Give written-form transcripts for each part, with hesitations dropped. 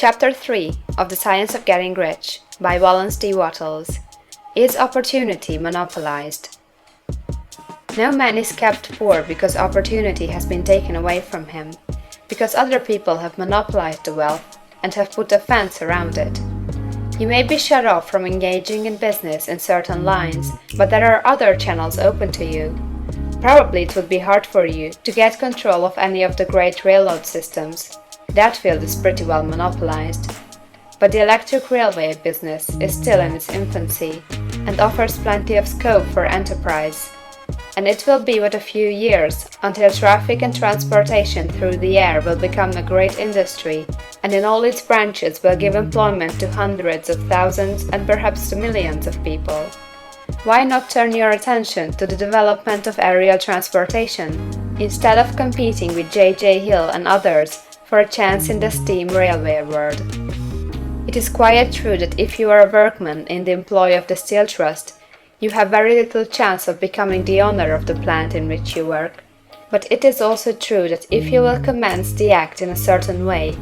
Chapter 3 of The Science of Getting Rich by Wallace D. Wattles. Is opportunity monopolized? No man is kept poor because opportunity has been taken away from him, because other people have monopolized the wealth and have put a fence around it. You may be shut off from engaging in business in certain lines, but there are other channels open to you. Probably it would be hard for you to get control of any of the great railroad systems. That field is pretty well monopolized. But the electric railway business is still in its infancy and offers plenty of scope for enterprise. And it will be but a few years until traffic and transportation through the air will become a great industry, and in all its branches will give employment to hundreds of thousands and perhaps to millions of people. Why not turn your attention to the development of aerial transportation, instead of competing with J.J. Hill and others for a chance in the steam railway world? It is quite true that if you are a workman in the employ of the Steel Trust, you have very little chance of becoming the owner of the plant in which you work. But it is also true that if you will commence the act in a certain way,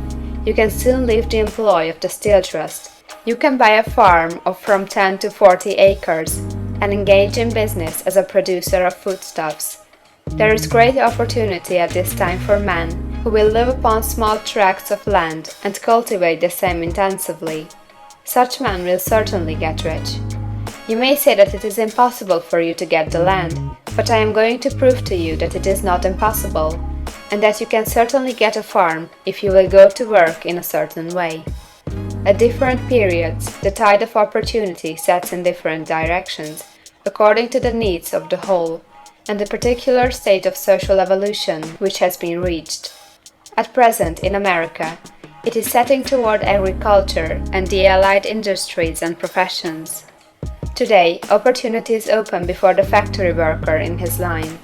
you can soon leave the employ of the Steel Trust. You can buy a farm of from 10 to 40 acres and engage in business as a producer of foodstuffs. There is great opportunity at this time for men who will live upon small tracts of land and cultivate the same intensively. Such men will certainly get rich. You may say that it is impossible for you to get the land, but I am going to prove to you that it is not impossible, and that you can certainly get a farm if you will go to work in a certain way. At different periods, the tide of opportunity sets in different directions, according to the needs of the whole, and the particular stage of social evolution which has been reached. At present, in America, it is setting toward agriculture and the allied industries and professions. Today, opportunity is open before the factory worker in his line.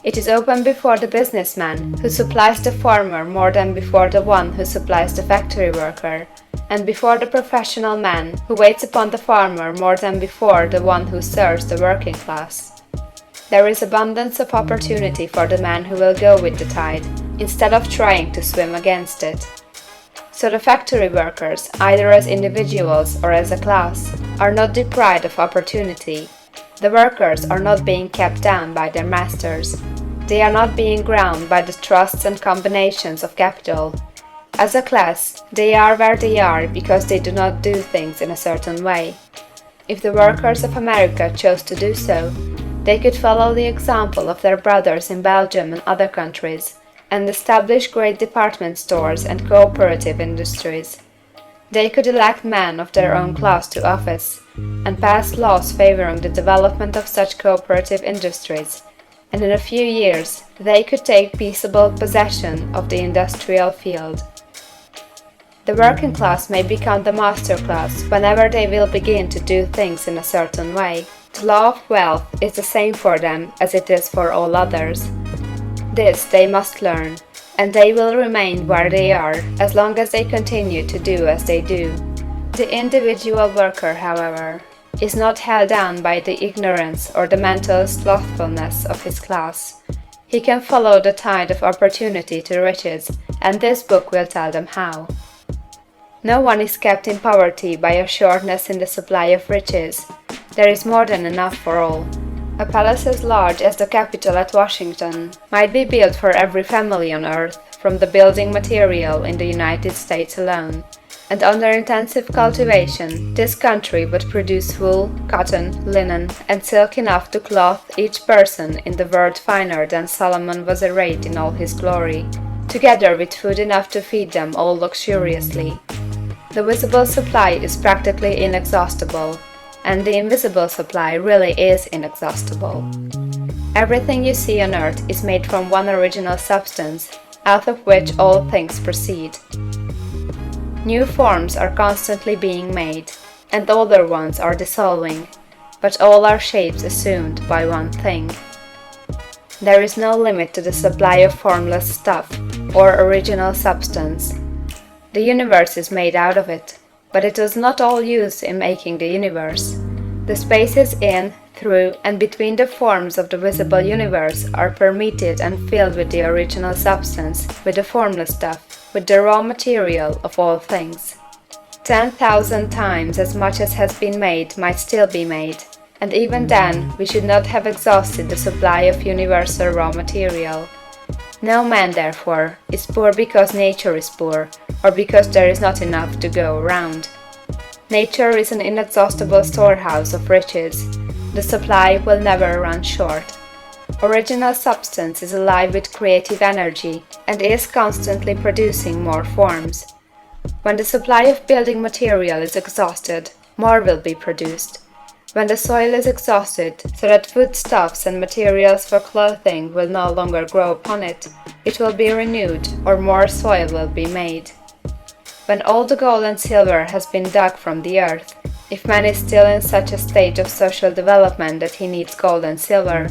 It is open before the businessman who supplies the farmer more than before the one who supplies the factory worker, and before the professional man who waits upon the farmer more than before the one who serves the working class. There is abundance of opportunity for the man who will go with the tide, instead of trying to swim against it. So the factory workers, either as individuals or as a class, are not deprived of opportunity. The workers are not being kept down by their masters. They are not being ground by the trusts and combinations of capital. As a class, they are where they are because they do not do things in a certain way. If the workers of America chose to do so, they could follow the example of their brothers in Belgium and other countries, and establish great department stores and cooperative industries. They could elect men of their own class to office, and pass laws favoring the development of such cooperative industries, and in a few years they could take peaceable possession of the industrial field. The working class may become the master class whenever they will begin to do things in a certain way. The law of wealth is the same for them as it is for all others. This they must learn, and they will remain where they are as long as they continue to do as they do. The individual worker, however, is not held down by the ignorance or the mental slothfulness of his class. He can follow the tide of opportunity to riches, and this book will tell them how. No one is kept in poverty by a shortness in the supply of riches. There is more than enough for all. A palace as large as the Capitol at Washington might be built for every family on earth from the building material in the United States alone, and under intensive cultivation this country would produce wool, cotton, linen, and silk enough to clothe each person in the world finer than Solomon was arrayed in all his glory, together with food enough to feed them all luxuriously. The visible supply is practically inexhaustible, and the invisible supply really is inexhaustible. Everything you see on earth is made from one original substance, out of which all things proceed. New forms are constantly being made, and older ones are dissolving, but all are shapes assumed by one thing. There is no limit to the supply of formless stuff, or original substance. The universe is made out of it, but it was not all used in making the universe. The spaces in, through, and between the forms of the visible universe are permeated and filled with the original substance, with the formless stuff, with the raw material of all things. 10,000 times as much as has been made might still be made, and even then we should not have exhausted the supply of universal raw material. No man, therefore, is poor because nature is poor, or because there is not enough to go around. Nature is an inexhaustible storehouse of riches. The supply will never run short. Original substance is alive with creative energy and is constantly producing more forms. When the supply of building material is exhausted, more will be produced. When the soil is exhausted, so that foodstuffs and materials for clothing will no longer grow upon it, it will be renewed, or more soil will be made. When all the gold and silver has been dug from the earth, if man is still in such a stage of social development that he needs gold and silver,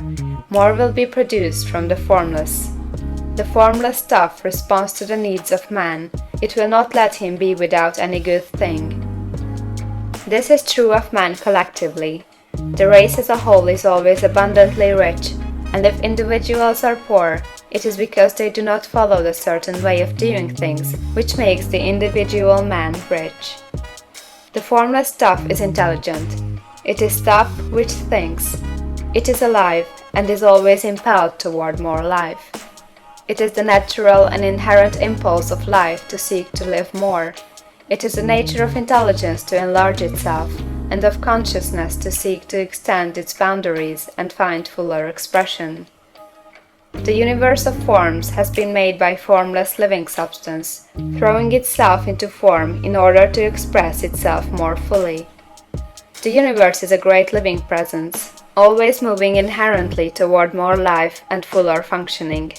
more will be produced from the formless. The formless stuff responds to the needs of man, it will not let him be without any good thing. This is true of man collectively. The race as a whole is always abundantly rich, and if individuals are poor, it is because they do not follow the certain way of doing things which makes the individual man rich. The formless stuff is intelligent. It is stuff which thinks. It is alive, and is always impelled toward more life. It is the natural and inherent impulse of life to seek to live more. It is the nature of intelligence to enlarge itself, and of consciousness to seek to extend its boundaries and find fuller expression. The universe of forms has been made by formless living substance, throwing itself into form in order to express itself more fully. The universe is a great living presence, always moving inherently toward more life and fuller functioning.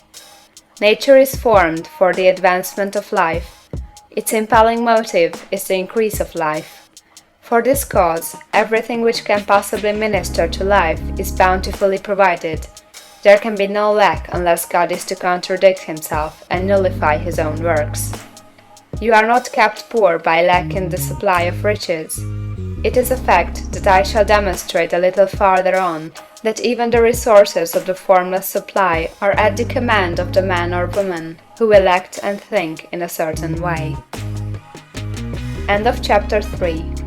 Nature is formed for the advancement of life. Its impelling motive is the increase of life. For this cause, everything which can possibly minister to life is bountifully provided. There can be no lack unless God is to contradict himself and nullify his own works. You are not kept poor by lack in the supply of riches. It is a fact that I shall demonstrate a little farther on, that even the resources of the formless supply are at the command of the man or woman who will act and think in a certain way. End of chapter 3.